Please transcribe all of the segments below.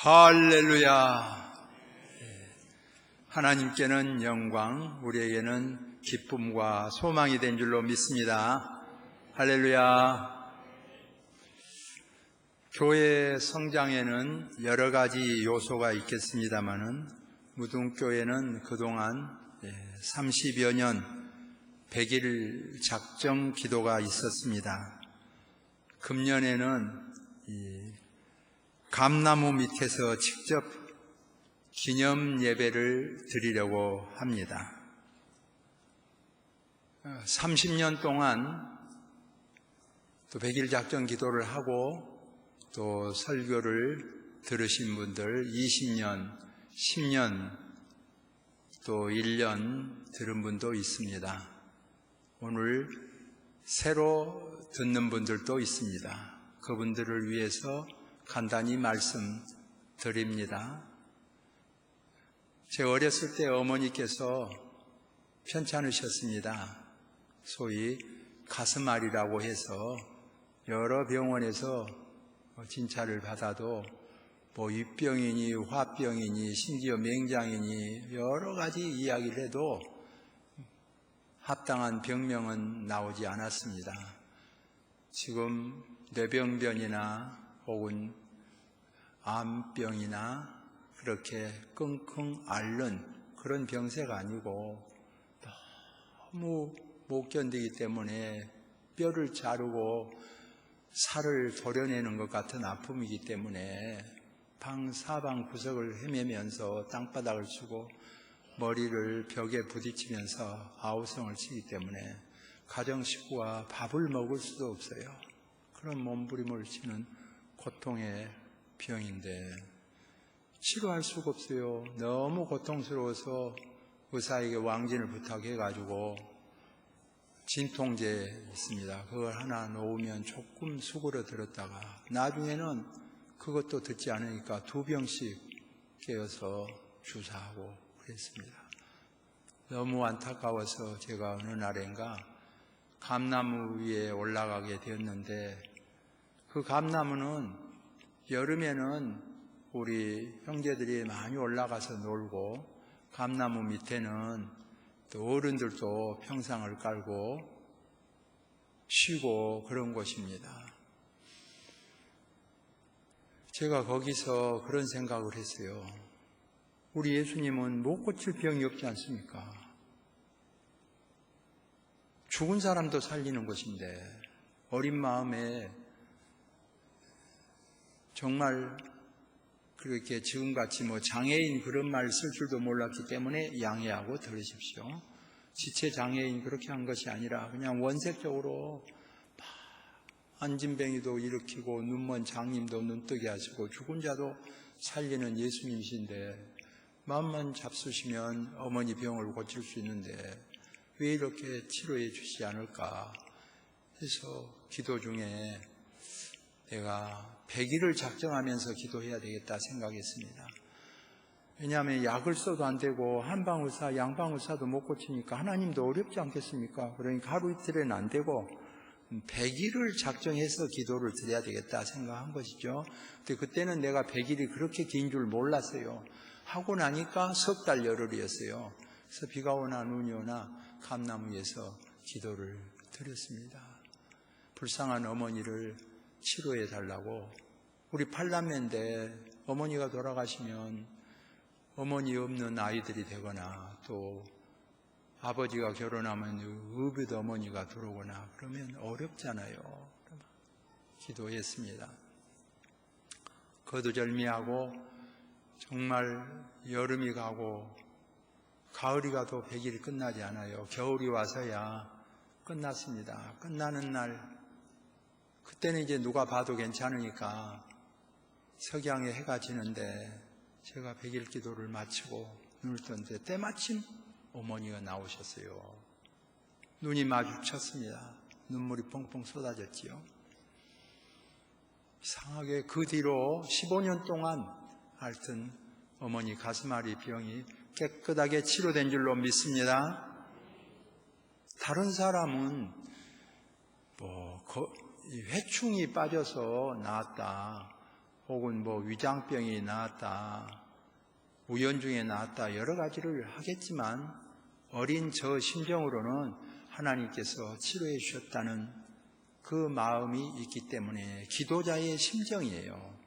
할렐루야. 하나님께는 영광, 우리에게는 기쁨과 소망이 된 줄로 믿습니다. 할렐루야. 교회 성장에는 여러 가지 요소가 있겠습니다마는 무등교회는 그동안 30여 년 100일 작정 기도가 있었습니다. 금년에는 감나무 밑에서 직접 기념 예배를 드리려고 합니다. 30년 동안 또 100일 작정 기도를 하고 또 설교를 들으신 분들 20년, 10년, 또 1년 들은 분도 있습니다. 오늘 새로 듣는 분들도 있습니다. 그분들을 위해서 간단히 말씀드립니다. 제 어렸을 때 어머니께서 편찮으셨습니다. 소위 가슴앓이라고 해서 여러 병원에서 진찰을 받아도 입병이니 화병이니 심지어 맹장이니 여러 가지 이야기를 해도 합당한 병명은 나오지 않았습니다. 지금 뇌병변이나 혹은 암병이나 그렇게 끙끙 앓는 그런 병세가 아니고 너무 못 견디기 때문에 뼈를 자르고 살을 도려내는 것 같은 아픔이기 때문에 방 사방 구석을 헤매면서 땅바닥을 치고 머리를 벽에 부딪히면서 아우성을 치기 때문에 가정 식구와 밥을 먹을 수도 없어요. 그런 몸부림을 치는 고통의 병인데 치료할 수가 없어요. 너무 고통스러워서 의사에게 왕진을 부탁해가지고 진통제 있습니다. 그걸 하나 놓으면 조금 수그러들었다가 나중에는 그것도 듣지 않으니까 2병씩 깨어서 주사하고 그랬습니다. 너무 안타까워서 제가 어느 날인가 감나무 위에 올라가게 되었는데 그 감나무는 여름에는 우리 형제들이 많이 올라가서 놀고 감나무 밑에는 또 어른들도 평상을 깔고 쉬고 그런 곳입니다. 제가 거기서 그런 생각을 했어요. 우리 예수님은 못 고칠 병이 없지 않습니까? 죽은 사람도 살리는 것인데 어린 마음에 정말 그렇게 지금같이 장애인 그런 말 쓸 줄도 몰랐기 때문에 양해하고 들으십시오. 지체장애인 그렇게 한 것이 아니라 그냥 원색적으로 안진뱅이도 일으키고 눈먼 장님도 눈뜨게 하시고 죽은 자도 살리는 예수님이신데 마음만 잡수시면 어머니 병을 고칠 수 있는데 왜 이렇게 치료해 주시지 않을까 해서 기도 중에 내가 100일을 작정하면서 기도해야 되겠다 생각했습니다. 왜냐하면 약을 써도 안 되고 한방의사, 양방의사도 못 고치니까 하나님도 어렵지 않겠습니까? 그러니까 하루 이틀에는 안 되고 100일을 작정해서 기도를 드려야 되겠다 생각한 것이죠. 근데 그때는 내가 100일이 그렇게 긴 줄 몰랐어요. 하고 나니까 석 달 열흘이었어요. 그래서 비가 오나 눈이 오나 감나무 위에서 기도를 드렸습니다. 불쌍한 어머니를 치료해 달라고. 우리 팔남매인데 어머니가 돌아가시면 어머니 없는 아이들이 되거나 또 아버지가 결혼하면 의붓 어머니가 들어오거나 그러면 어렵잖아요. 기도했습니다. 거두절미하고 정말 여름이 가고 가을이 가도 100일이 끝나지 않아요. 겨울이 와서야 끝났습니다. 끝나는 날 그때는 이제 누가 봐도 괜찮으니까 석양에 해가 지는데 제가 100일 기도를 마치고 눈을 떴는데 때마침 어머니가 나오셨어요. 눈이 마주쳤습니다. 눈물이 펑펑 쏟아졌지요. 이상하게 그 뒤로 15년 동안 하여튼 어머니 가슴앓이 병이 깨끗하게 치료된 줄로 믿습니다. 다른 사람은 회충이 빠져서 나았다. 혹은 위장병이 나았다, 우연중에 나았다, 여러 가지를 하겠지만 어린 저 심정으로는 하나님께서 치료해 주셨다는 그 마음이 있기 때문에 기도자의 심정이에요.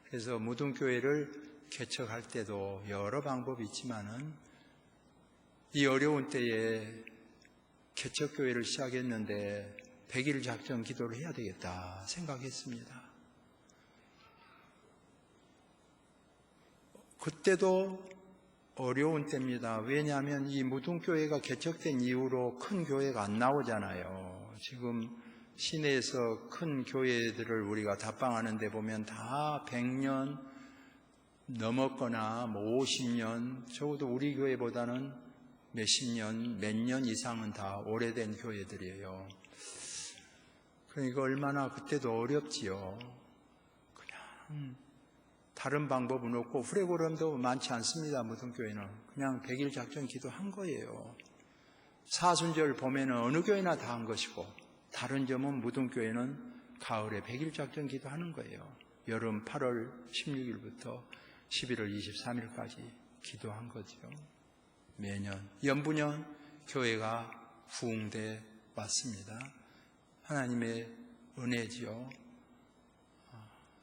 그래서 무등교회를 개척할 때도 여러 방법이 있지만은 이 어려운 때에 개척교회를 시작했는데 100일 작전 기도를 해야 되겠다 생각했습니다. 그때도 어려운 때입니다. 왜냐하면 이 무등교회가 개척된 이후로 큰 교회가 안 나오잖아요. 지금 시내에서 큰 교회들을 우리가 답방하는 데 보면 다 100년 넘었거나 50년, 적어도 우리 교회보다는 몇십 년, 몇 년 이상은 다 오래된 교회들이에요. 그러니까 얼마나 그때도 어렵지요. 그냥 다른 방법은 없고 프로그램도 많지 않습니다. 무등교회는 그냥 100일 작전 기도한 거예요. 사순절 보면은 어느 교회나 다 한 것이고, 다른 점은 무등교회는 가을에 100일 작전 기도하는 거예요. 여름 8월 16일부터 11월 23일까지 기도한 거죠. 매년 연부년 교회가 부흥돼 왔습니다. 하나님의 은혜지요.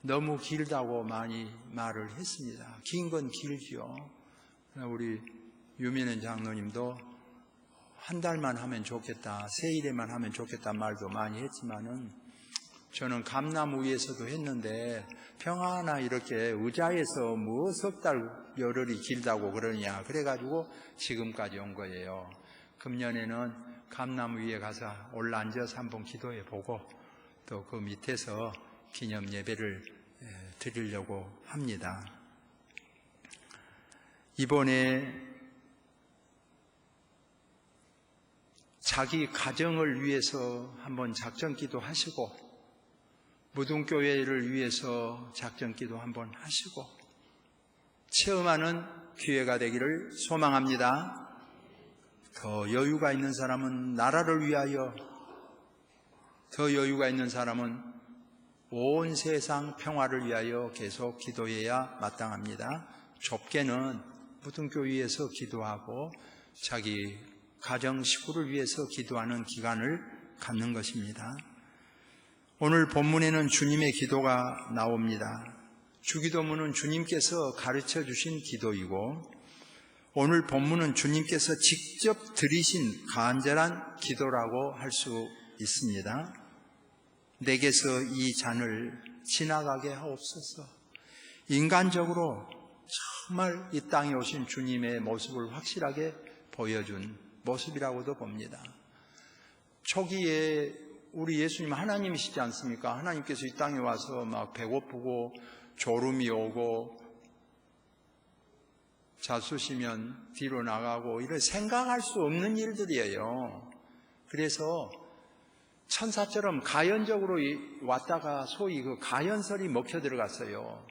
너무 길다고 많이 말을 했습니다. 긴 건 길지요. 우리 유민은 장로님도 한 달만 하면 좋겠다, 세일에만 하면 좋겠다 말도 많이 했지만은 저는 감나무 위에서도 했는데 평화나 이렇게 의자에서 석 달 열흘이 길다고 그러냐 그래가지고 지금까지 온 거예요. 금년에는 감나무 위에 가서 올라앉아서 한번 기도해 보고 또 그 밑에서 기념 예배를 드리려고 합니다. 이번에 자기 가정을 위해서 한번 작전 기도하시고 무등교회를 위해서 작전 기도 한번 하시고 체험하는 기회가 되기를 소망합니다. 더 여유가 있는 사람은 나라를 위하여, 더 여유가 있는 사람은 온 세상 평화를 위하여 계속 기도해야 마땅합니다. 좁게는 무등교회에서 기도하고 자기 가정 식구를 위해서 기도하는 기간을 갖는 것입니다. 오늘 본문에는 주님의 기도가 나옵니다. 주기도문은 주님께서 가르쳐 주신 기도이고 오늘 본문은 주님께서 직접 드리신 간절한 기도라고 할 수 있습니다. 내게서 이 잔을 지나가게 하옵소서. 인간적으로 정말 이 땅에 오신 주님의 모습을 확실하게 보여준 모습이라고도 봅니다. 초기에 우리 예수님 하나님이시지 않습니까? 하나님께서 이 땅에 와서 막 배고프고 졸음이 오고 자쑤시면 뒤로 나가고 이런 생각할 수 없는 일들이에요. 그래서 천사처럼 가연적으로 왔다가 소위 그 가연설이 먹혀 들어갔어요.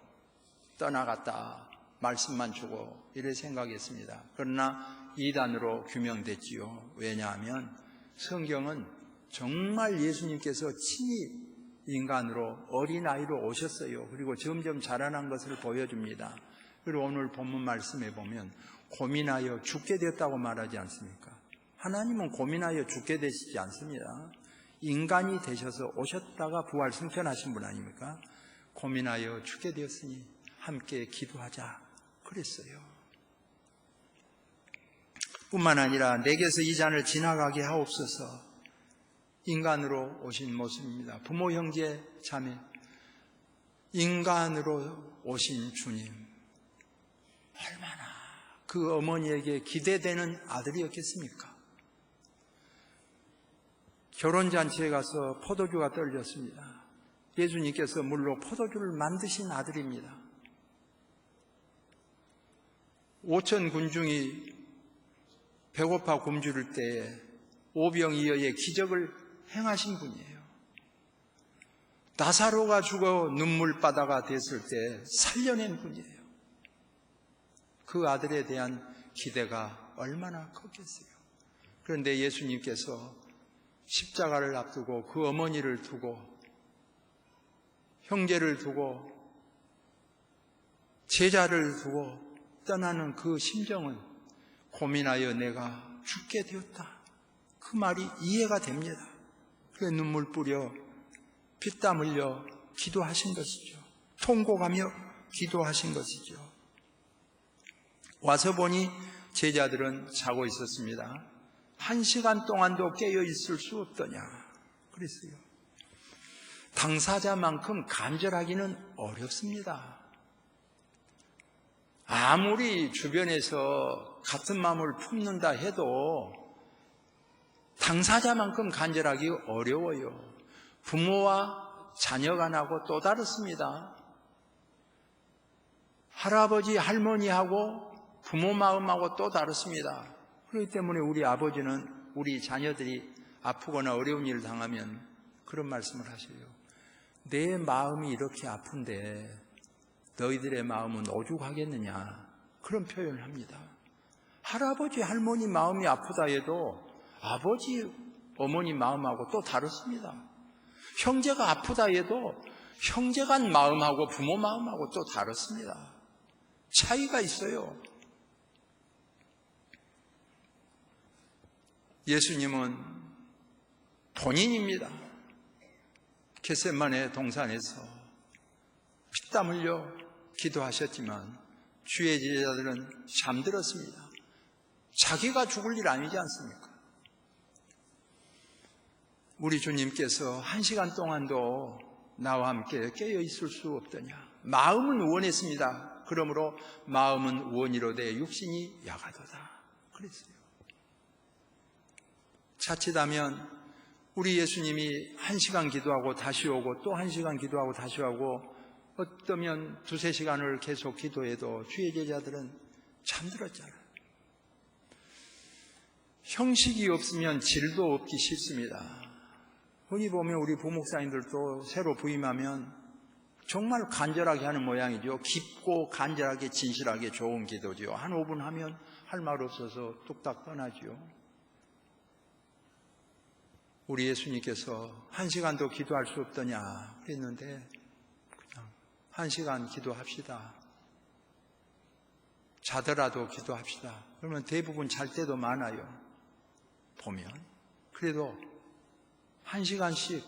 떠나갔다 말씀만 주고 이래 생각했습니다. 그러나 이단으로 규명됐지요. 왜냐하면 성경은 정말 예수님께서 친히 인간으로 어린아이로 오셨어요. 그리고 점점 자라난 것을 보여줍니다. 그리고 오늘 본문 말씀에 보면 고민하여 죽게 되었다고 말하지 않습니까? 하나님은 고민하여 죽게 되시지 않습니다. 인간이 되셔서 오셨다가 부활 승천하신 분 아닙니까? 고민하여 죽게 되었으니 함께 기도하자 그랬어요. 뿐만 아니라 내게서 이 잔을 지나가게 하옵소서. 인간으로 오신 모습입니다. 부모, 형제, 자매, 인간으로 오신 주님, 얼마나 그 어머니에게 기대되는 아들이었겠습니까? 결혼잔치에 가서 포도주가 떨렸습니다. 예수님께서 물로 포도주를 만드신 아들입니다. 5천 군중이 배고파 굶주릴 때에 오병이어의 기적을 행하신 분이에요. 나사로가 죽어 눈물바다가 됐을 때 살려낸 분이에요. 그 아들에 대한 기대가 얼마나 컸겠어요. 그런데 예수님께서 십자가를 앞두고 그 어머니를 두고 형제를 두고 제자를 두고 떠나는 그 심정은 고민하여 내가 죽게 되었다. 그 말이 이해가 됩니다. 그래 눈물 뿌려 피땀 흘려 기도하신 것이죠. 통곡하며 기도하신 것이죠. 와서 보니 제자들은 자고 있었습니다. 1시간 동안도 깨어 있을 수 없더냐 그랬어요. 당사자만큼 간절하기는 어렵습니다. 아무리 주변에서 같은 마음을 품는다 해도 당사자만큼 간절하기 어려워요. 부모와 자녀 간하고 또 다릅니다. 할아버지 할머니하고 부모 마음하고 또 다릅니다. 그렇기 때문에 우리 아버지는 우리 자녀들이 아프거나 어려운 일을 당하면 그런 말씀을 하셔요. 내 마음이 이렇게 아픈데 너희들의 마음은 오죽하겠느냐 그런 표현을 합니다. 할아버지 할머니 마음이 아프다 해도 아버지 어머니 마음하고 또 다릅니다. 형제가 아프다 해도 형제 간 마음하고 부모 마음하고 또 다릅니다. 차이가 있어요. 예수님은 본인입니다. 겟세마네 동산에서 피땀 흘려 기도하셨지만 주의 제자들은 잠들었습니다. 자기가 죽을 일 아니지 않습니까? 우리 주님께서 1시간 동안도 나와 함께 깨어 있을 수 없더냐. 마음은 원했습니다. 그러므로 마음은 원이로되 육신이 야가도다 그랬어요. 자칫하면 우리 예수님이 1시간 기도하고 다시 오고 또 1시간 기도하고 다시 오고 어쩌면 2-3시간을 계속 기도해도 주의 제자들은 잠들었잖아요. 형식이 없으면 질도 없기 쉽습니다. 흔히 보면 우리 부목사님들도 새로 부임하면 정말 간절하게 하는 모양이죠. 깊고 간절하게 진실하게 좋은 기도죠. 한 5분 하면 할 말 없어서 뚝딱 떠나죠. 우리 예수님께서 1시간도 기도할 수 없더냐 그랬는데 그냥 1시간 기도합시다. 자더라도 기도합시다. 그러면 대부분 잘 때도 많아요. 보면 그래도 1시간씩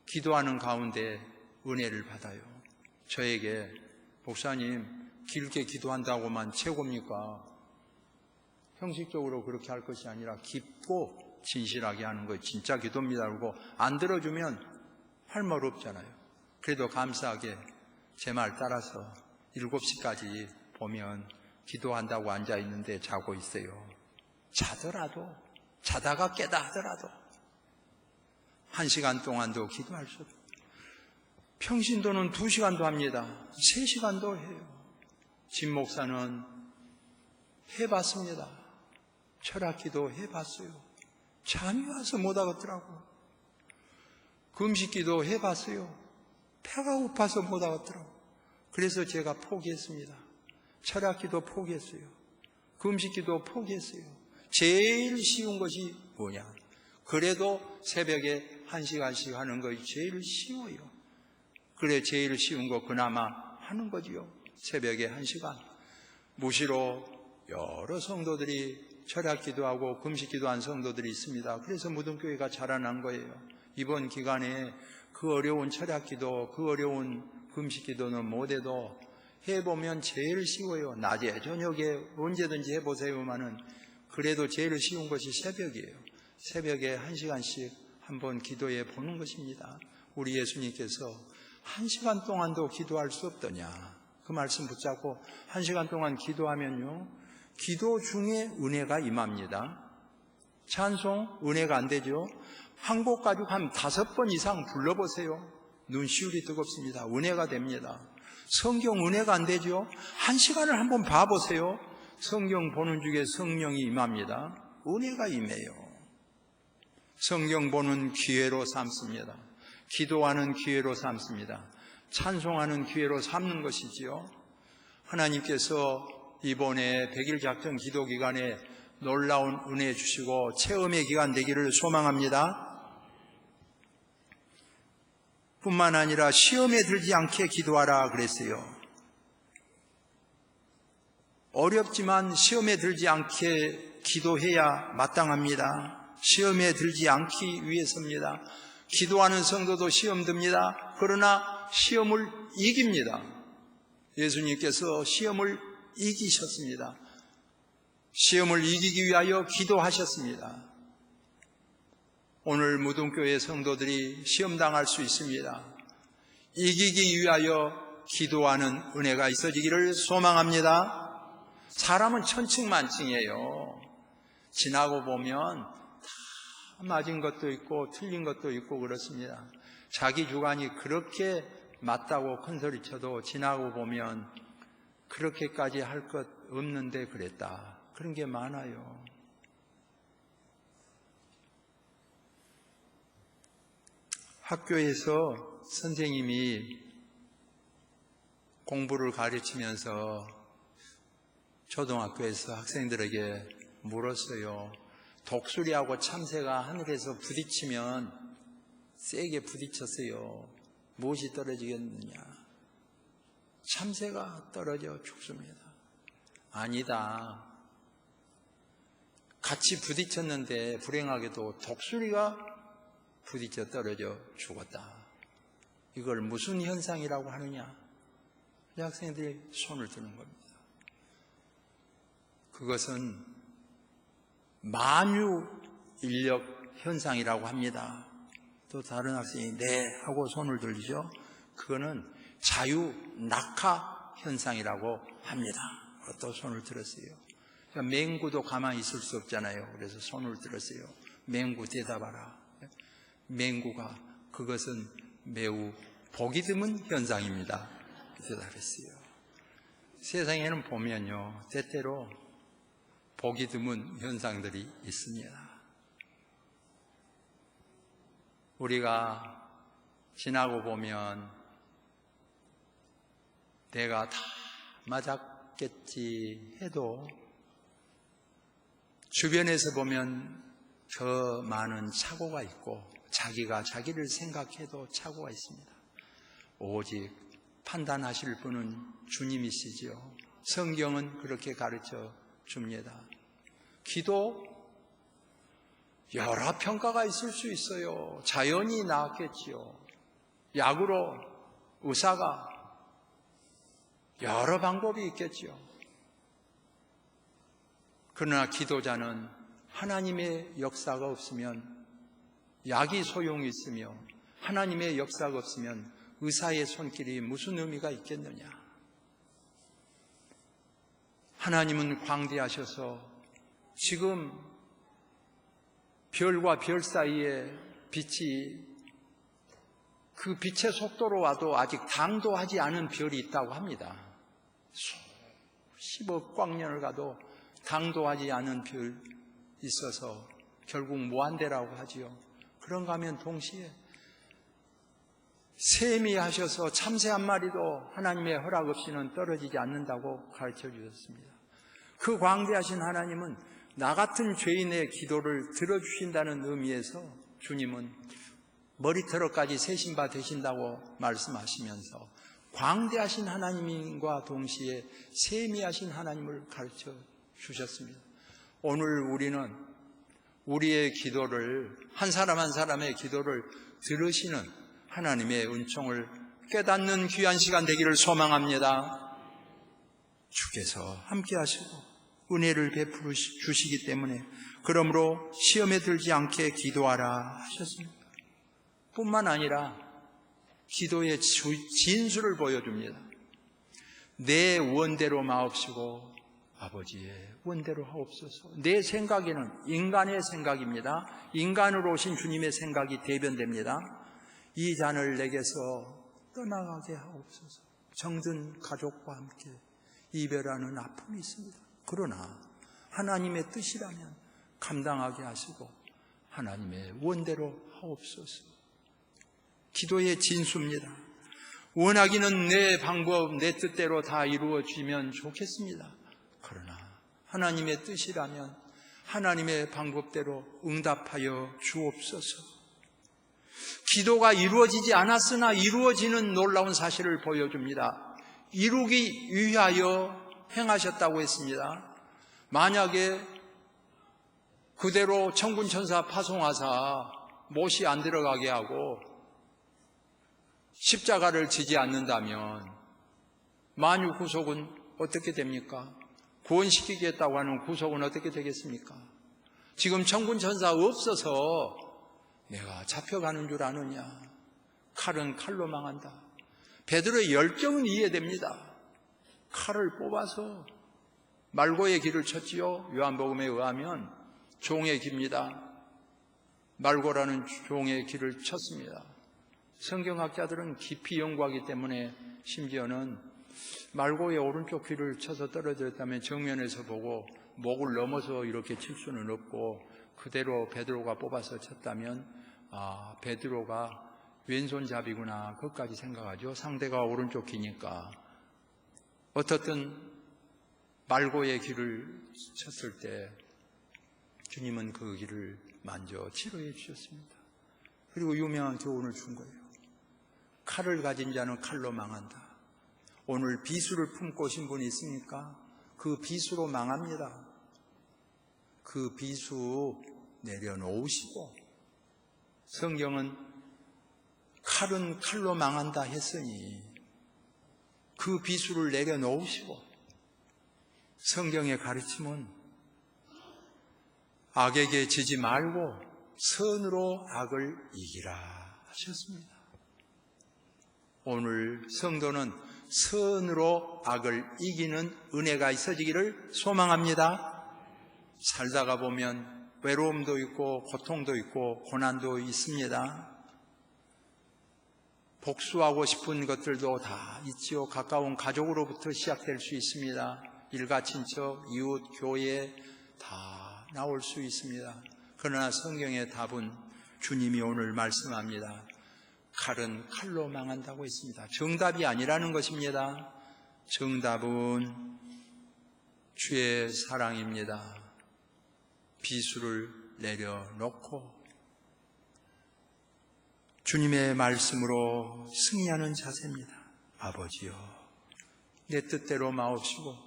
기도하는 가운데 은혜를 받아요. 저에게 목사님 길게 기도한다고만 최고입니까? 형식적으로 그렇게 할 것이 아니라 깊고 진실하게 하는 거 진짜 기도입니다. 그러고 안 들어주면 할 말 없잖아요. 그래도 감사하게 제 말 따라서 7시까지 보면 기도한다고 앉아있는데 자고 있어요. 자더라도 자다가 깨다 하더라도 1시간 동안도 기도할 수 없어요. 평신도는 2시간도 합니다. 3시간도 해요. 진 목사는 해봤습니다. 철학기도 해봤어요. 잠이 와서 못 하겠더라고요. 금식기도 해봤어요. 배가 고파서 못 하겠더라고요. 그래서 제가 포기했습니다. 철학기도 포기했어요. 금식기도 포기했어요. 제일 쉬운 것이 뭐냐? 그래도 새벽에 1시간씩 하는 것이 제일 쉬워요. 그래 제일 쉬운 거 그나마 하는 거지요. 새벽에 1시간. 무시로 여러 성도들이 철학기도하고 금식기도한 성도들이 있습니다. 그래서 무등교회가 자라난 거예요. 이번 기간에 그 어려운 철학기도, 그 어려운 금식기도는 못해도 해보면 제일 쉬워요. 낮에, 저녁에 언제든지 해보세요만은 그래도 제일 쉬운 것이 새벽이에요. 새벽에 1시간씩 한번 기도해 보는 것입니다. 우리 예수님께서 1시간 동안도 기도할 수 없더냐. 그 말씀 붙잡고 1시간 동안 기도하면요. 기도 중에 은혜가 임합니다. 찬송 은혜가 안 되죠. 한 곡 가지고 한 5번 이상 불러보세요. 눈시울이 뜨겁습니다. 은혜가 됩니다. 성경 은혜가 안 되죠. 1시간을 한번 봐보세요. 성경 보는 중에 성령이 임합니다. 은혜가 임해요. 성경 보는 기회로 삼습니다. 기도하는 기회로 삼습니다. 찬송하는 기회로 삼는 것이지요. 하나님께서 이번에 100일 작전 기도 기간에 놀라운 은혜 주시고 체험의 기간 되기를 소망합니다. 뿐만 아니라 시험에 들지 않게 기도하라 그랬어요. 어렵지만 시험에 들지 않게 기도해야 마땅합니다. 시험에 들지 않기 위해서입니다. 기도하는 성도도 시험 듭니다. 그러나 시험을 이깁니다. 예수님께서 시험을 이기셨습니다. 시험을 이기기 위하여 기도하셨습니다. 오늘 무등교회 성도들이 시험당할 수 있습니다. 이기기 위하여 기도하는 은혜가 있어지기를 소망합니다. 사람은 천층만층이에요. 지나고 보면 다 맞은 것도 있고 틀린 것도 있고 그렇습니다. 자기 주관이 그렇게 맞다고 큰소리쳐도 지나고 보면 그렇게까지 할 것 없는데 그랬다. 그런 게 많아요. 학교에서 선생님이 공부를 가르치면서 초등학교에서 학생들에게 물었어요. 독수리하고 참새가 하늘에서 부딪히면 세게 부딪혔어요. 무엇이 떨어지겠느냐? 참새가 떨어져 죽습니다. 아니다. 같이 부딪혔는데 불행하게도 독수리가 부딪혀 떨어져 죽었다. 이걸 무슨 현상이라고 하느냐? 학생들이 손을 드는 겁니다. 그것은 만유인력 현상이라고 합니다. 또 다른 학생이 네 하고 손을 들죠. 그거는 자유낙하 현상이라고 합니다. 또 손을 들었어요. 그러니까 맹구도 가만히 있을 수 없잖아요. 그래서 손을 들었어요. 맹구 대답하라. 맹구가 그것은 매우 보기 드문 현상입니다. 대답했어요. 세상에는 보면요, 때때로 보기 드문 현상들이 있습니다. 우리가 지나고 보면 내가 다 맞았겠지 해도 주변에서 보면 더 많은 착오가 있고 자기가 자기를 생각해도 착오가 있습니다. 오직 판단하실 분은 주님이시지요. 성경은 그렇게 가르쳐 줍니다. 기도 여러 평가가 있을 수 있어요. 자연이 나았겠지요. 약으로 의사가 여러 방법이 있겠지요. 그러나 기도자는 하나님의 역사가 없으면 약이 소용이 있으며 하나님의 역사가 없으면 의사의 손길이 무슨 의미가 있겠느냐. 하나님은 광대하셔서 지금 별과 별 사이에 빛이 그 빛의 속도로 와도 아직 당도하지 않은 별이 있다고 합니다. 수십억 광년을 가도 당도하지 않은 별 있어서 결국 무한대라고 하지요. 그런가 하면 동시에 셈이 하셔서 참새 한 마리도 하나님의 허락 없이는 떨어지지 않는다고 가르쳐 주셨습니다. 그 광대하신 하나님은 나 같은 죄인의 기도를 들어주신다는 의미에서 주님은 머리털까지 세신 바 되신다고 말씀하시면서 광대하신 하나님과 동시에 세미하신 하나님을 가르쳐 주셨습니다. 오늘 우리는 우리의 기도를, 한 사람 한 사람의 기도를 들으시는 하나님의 은총을 깨닫는 귀한 시간 되기를 소망합니다. 주께서 함께 하시고 은혜를 베풀어 주시기 때문에 그러므로 시험에 들지 않게 기도하라 하셨습니다. 뿐만 아니라 기도의 진수를 보여줍니다. 내 원대로 마옵시고 아버지의 원대로 하옵소서. 내 생각에는 인간의 생각입니다. 인간으로 오신 주님의 생각이 대변됩니다. 이 잔을 내게서 떠나가게 하옵소서. 정든 가족과 함께 이별하는 아픔이 있습니다. 그러나 하나님의 뜻이라면 감당하게 하시고 하나님의 원대로 하옵소서. 기도의 진수입니다. 원하기는 내 방법, 내 뜻대로 다 이루어지면 좋겠습니다. 그러나 하나님의 뜻이라면 하나님의 방법대로 응답하여 주옵소서. 기도가 이루어지지 않았으나 이루어지는 놀라운 사실을 보여줍니다. 이루기 위하여 행하셨다고 했습니다. 만약에 그대로 천군천사 파송하사 못이 안 들어가게 하고 십자가를 지지 않는다면 만유 구속은 어떻게 됩니까? 구원시키겠다고 하는 구속은 어떻게 되겠습니까? 지금 천군천사 없어서 내가 잡혀가는 줄 아느냐? 칼은 칼로 망한다. 베드로의 열정은 이해됩니다. 칼을 뽑아서 말고의 길을 쳤지요. 요한복음에 의하면 종의 길입니다. 말고라는 종의 길을 쳤습니다. 성경학자들은 깊이 연구하기 때문에 심지어는 말고의 오른쪽 귀를 쳐서 떨어졌다면 정면에서 보고 목을 넘어서 이렇게 칠 수는 없고 그대로 베드로가 뽑아서 쳤다면 베드로가 왼손잡이구나 그것까지 생각하죠. 상대가 오른쪽 귀니까. 어떻든 말고의 귀를 쳤을 때 주님은 그 귀를 만져 치료해 주셨습니다. 그리고 유명한 교훈을 준 거예요. 칼을 가진 자는 칼로 망한다. 오늘 비수를 품고 오신 분이 있습니까? 그 비수로 망합니다. 그 비수 내려놓으시고, 성경은 칼은 칼로 망한다 했으니 그 비수를 내려놓으시고, 성경의 가르침은 악에게 지지 말고 선으로 악을 이기라 하셨습니다. 오늘 성도는 선으로 악을 이기는 은혜가 있어지기를 소망합니다. 살다가 보면 외로움도 있고 고통도 있고 고난도 있습니다. 복수하고 싶은 것들도 다 있지요. 가까운 가족으로부터 시작될 수 있습니다. 일가 친척, 이웃, 교회 다 나올 수 있습니다. 그러나 성경의 답은 주님이 오늘 말씀합니다. 칼은 칼로 망한다고 했습니다. 정답이 아니라는 것입니다. 정답은 주의 사랑입니다. 비수를 내려놓고 주님의 말씀으로 승리하는 자세입니다. 아버지여, 내 뜻대로 마옵시고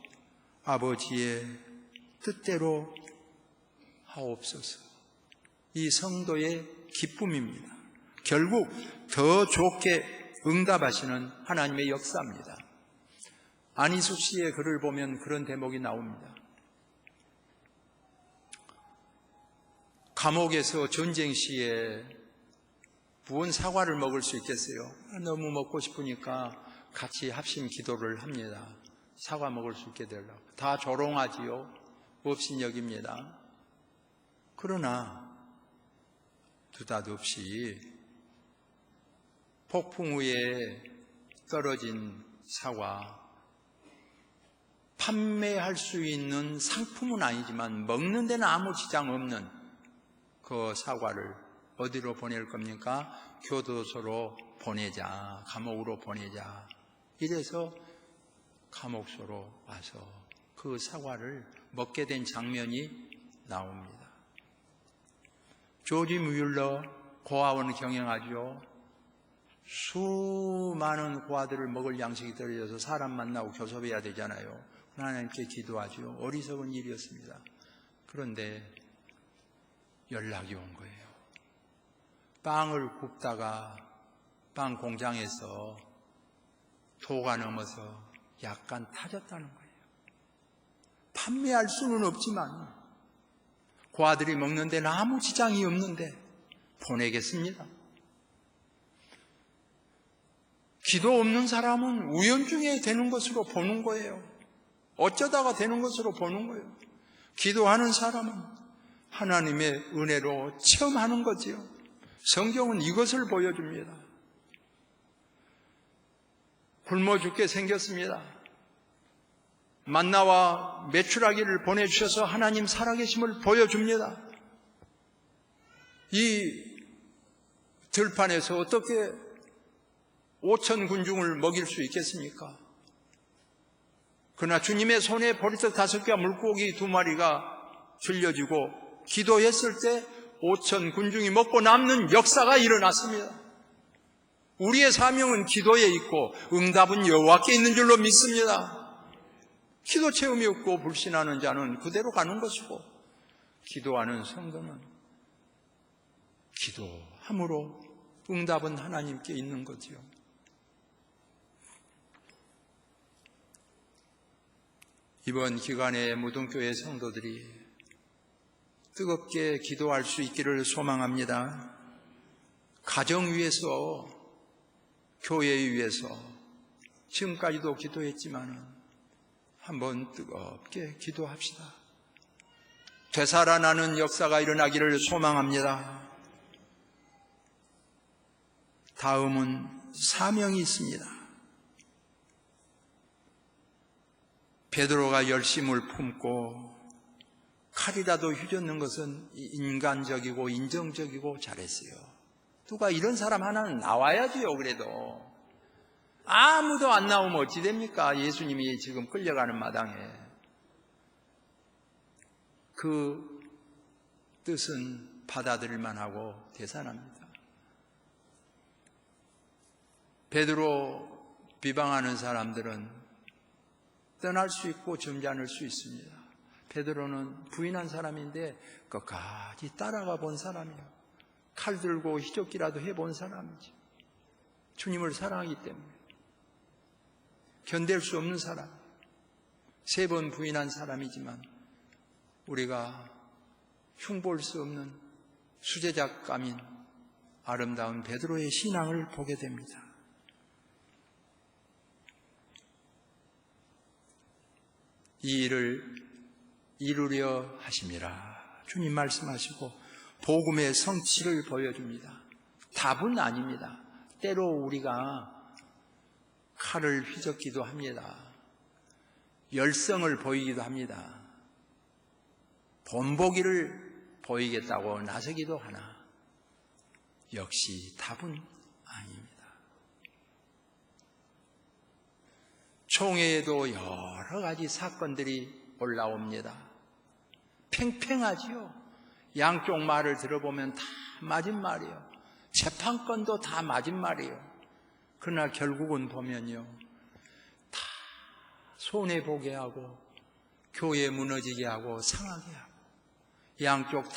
아버지의 뜻대로 하옵소서. 이 성도의 기쁨입니다. 결국 더 좋게 응답하시는 하나님의 역사입니다. 안희숙 씨의 글을 보면 그런 대목이 나옵니다. 감옥에서 전쟁 시에 무언 사과를 먹을 수 있겠어요? 너무 먹고 싶으니까 같이 합심 기도를 합니다. 사과 먹을 수 있게 되려고. 다 조롱하지요. 업신여깁니다. 그러나 느닷없이 폭풍 후에 떨어진 사과, 판매할 수 있는 상품은 아니지만 먹는 데는 아무 지장 없는 그 사과를 어디로 보낼 겁니까? 교도소로 보내자, 감옥으로 보내자. 이래서 감옥소로 와서 그 사과를 먹게 된 장면이 나옵니다. 조지 뮬러 고아원을 경영하죠. 수많은 고아들을 먹을 양식이 떨어져서 사람 만나고 교섭해야 되잖아요. 하나님께 기도하죠. 어리석은 일이었습니다. 그런데 연락이 온 거예요. 빵을 굽다가 빵 공장에서 도가 넘어서 약간 타졌다는 거예요. 판매할 수는 없지만 고아들이 먹는 데는 아무 지장이 없는데 보내겠습니다. 기도 없는 사람은 우연중에 되는 것으로 보는 거예요. 어쩌다가 되는 것으로 보는 거예요. 기도하는 사람은 하나님의 은혜로 체험하는 거지요. 성경은 이것을 보여줍니다. 굶어 죽게 생겼습니다. 만나와 메추라기를 보내주셔서 하나님 살아계심을 보여줍니다. 이 들판에서 어떻게 5천 군중을 먹일 수 있겠습니까? 그러나 주님의 손에 보리떡 5개와 물고기 2마리가 들려지고 기도했을 때 5천 군중이 먹고 남는 역사가 일어났습니다. 우리의 사명은 기도에 있고 응답은 여호와께 있는 줄로 믿습니다. 기도 체험이 없고 불신하는 자는 그대로 가는 것이고, 기도하는 성도는 기도함으로 응답은 하나님께 있는 거지요. 이번 기간에 무등교회 성도들이 뜨겁게 기도할 수 있기를 소망합니다. 가정 위해서, 교회 위해서 지금까지도 기도했지만 한번 뜨겁게 기도합시다. 되살아나는 역사가 일어나기를 소망합니다. 다음은 사명이 있습니다. 베드로가 열심을 품고 칼이라도 휘젓는 것은 인간적이고 인정적이고 잘했어요. 누가 이런 사람 하나는 나와야지요. 그래도 아무도 안 나오면 어찌 됩니까? 예수님이 지금 끌려가는 마당에. 그 뜻은 받아들일 만하고 대단합니다. 베드로 비방하는 사람들은 떠날 수 있고 점잖을 수 있습니다. 베드로는 부인한 사람인데 끝까지 따라가 본 사람이에요. 칼 들고 희적기라도 해본 사람이지. 주님을 사랑하기 때문에. 견딜 수 없는 사람. 3번 부인한 사람이지만 우리가 흉볼 수 없는 수제작감인 아름다운 베드로의 신앙을 보게 됩니다. 이 일을 이루려 하심이라 주님 말씀하시고 복음의 성취를 보여줍니다. 답은 아닙니다. 때로 우리가 칼을 휘젓기도 합니다. 열성을 보이기도 합니다. 본보기를 보이겠다고 나서기도 하나 역시 답은 아닙니다. 총회에도 여러 가지 사건들이 올라옵니다. 팽팽하지요. 양쪽 말을 들어보면 다 맞은 말이에요. 재판권도 다 맞은 말이에요. 그러나 결국은 보면요, 다 손해보게 하고 교회 무너지게 하고 상하게 하고 양쪽 다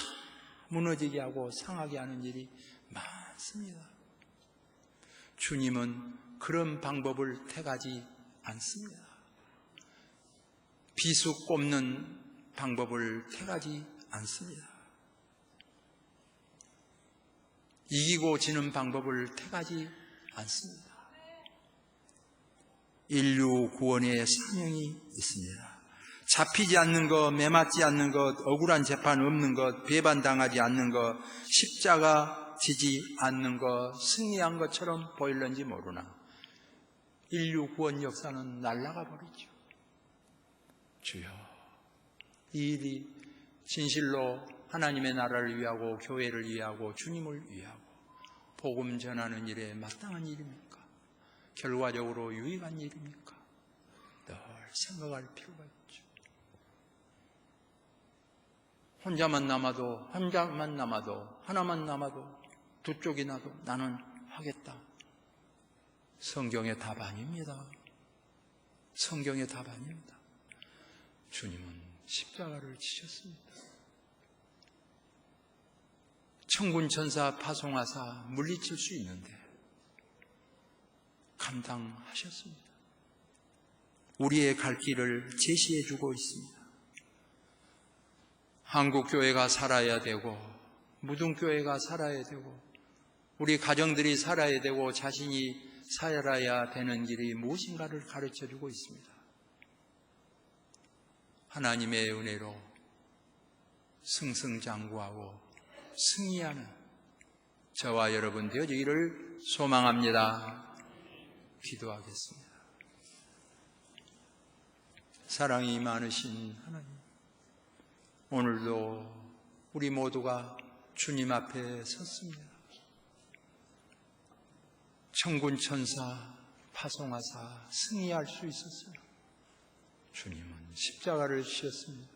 무너지게 하고 상하게 하는 일이 많습니다. 주님은 그런 방법을 택하지 않습니다. 비수 꼽는 방법을 택하지 않습니다. 이기고 지는 방법을 택하지 않습니다. 인류 구원의 사명이 있습니다. 잡히지 않는 것, 매맞지 않는 것, 억울한 재판 없는 것, 배반당하지 않는 것, 십자가 지지 않는 것, 승리한 것처럼 보일는지 모르나 인류 구원 역사는 날아가 버리죠. 주여, 이 일이 진실로 하나님의 나라를 위하고 교회를 위하고 주님을 위하고 복음 전하는 일에 마땅한 일입니까? 결과적으로 유익한 일입니까? 늘 생각할 필요가 있죠. 혼자만 남아도 하나만 남아도 두 쪽이 나도 나는 하겠다. 성경의 답 아닙니다. 성경의 답 아닙니다. 주님은 십자가를 지셨습니다. 천군 천사 파송하사 물리칠 수 있는데 감당하셨습니다. 우리의 갈 길을 제시해 주고 있습니다. 한국교회가 살아야 되고 무등교회가 살아야 되고 우리 가정들이 살아야 되고 자신이 살아야 되는 길이 무엇인가를 가르쳐주고 있습니다. 하나님의 은혜로 승승장구하고 승리하는 저와 여러분 되어지기를 소망합니다. 기도하겠습니다. 사랑이 많으신 하나님, 오늘도 우리 모두가 주님 앞에 섰습니다. 천군 천사 파송하사 승리할 수 있었어요. 주님은 십자가를 지셨습니다.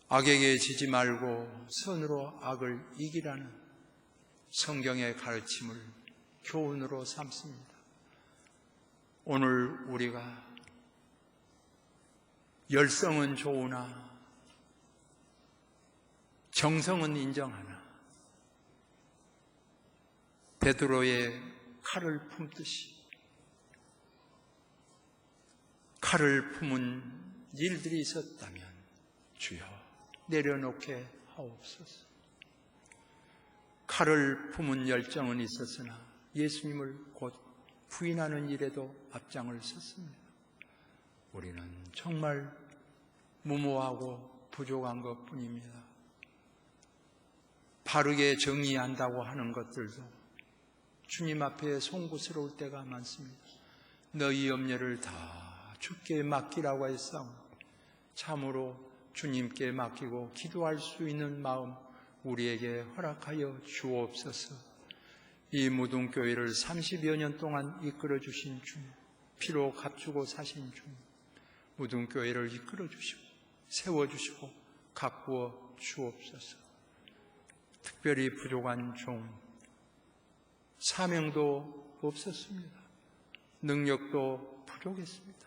악에게 지지 말고 선으로 악을 이기라는 성경의 가르침을 교훈으로 삼습니다. 오늘 우리가 열성은 좋으나 정성은 인정하나 베드로의 칼을 품듯이 칼을 품은 일들이 있었다면 주여 내려놓게 하옵소서. 칼을 품은 열정은 있었으나 예수님을 곧 부인하는 일에도 앞장을 섰습니다. 우리는 정말 무모하고 부족한 것뿐입니다. 바르게 정의한다고 하는 것들도 주님 앞에 송구스러울 때가 많습니다. 너희 염려를 다 주께 맡기라고 했사오니 참으로 주님께 맡기고 기도할 수 있는 마음 우리에게 허락하여 주옵소서. 이 무등교회를 30여 년 동안 이끌어 주신 주님, 피로 값주고 사신 주님, 무등교회를 이끌어 주시고 세워주시고 가꾸어 주옵소서. 특별히 부족한 종, 사명도 없었습니다. 능력도 부족했습니다.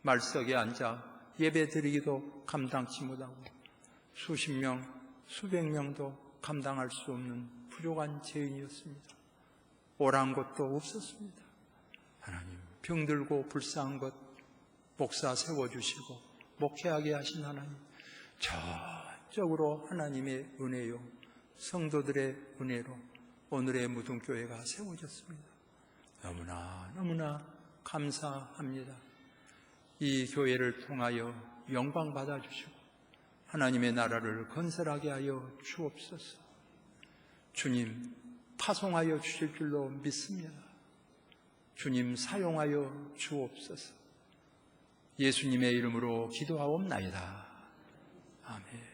말석에 앉아 예배 드리기도 감당치 못하고 수십 명, 수백 명도 감당할 수 없는 부족한 죄인이었습니다. 오란 것도 없었습니다. 하나님, 병들고 불쌍한 것 목사 세워주시고 목회하게 하신 하나님, 전적으로 하나님의 은혜요 성도들의 은혜로 오늘의 무등교회가 세워졌습니다. 너무나 감사합니다. 이 교회를 통하여 영광 받아주시고 하나님의 나라를 건설하게 하여 주옵소서. 주님 파송하여 주실 줄로 믿습니다. 주님 사용하여 주옵소서. 예수님의 이름으로 기도하옵나이다. 아멘.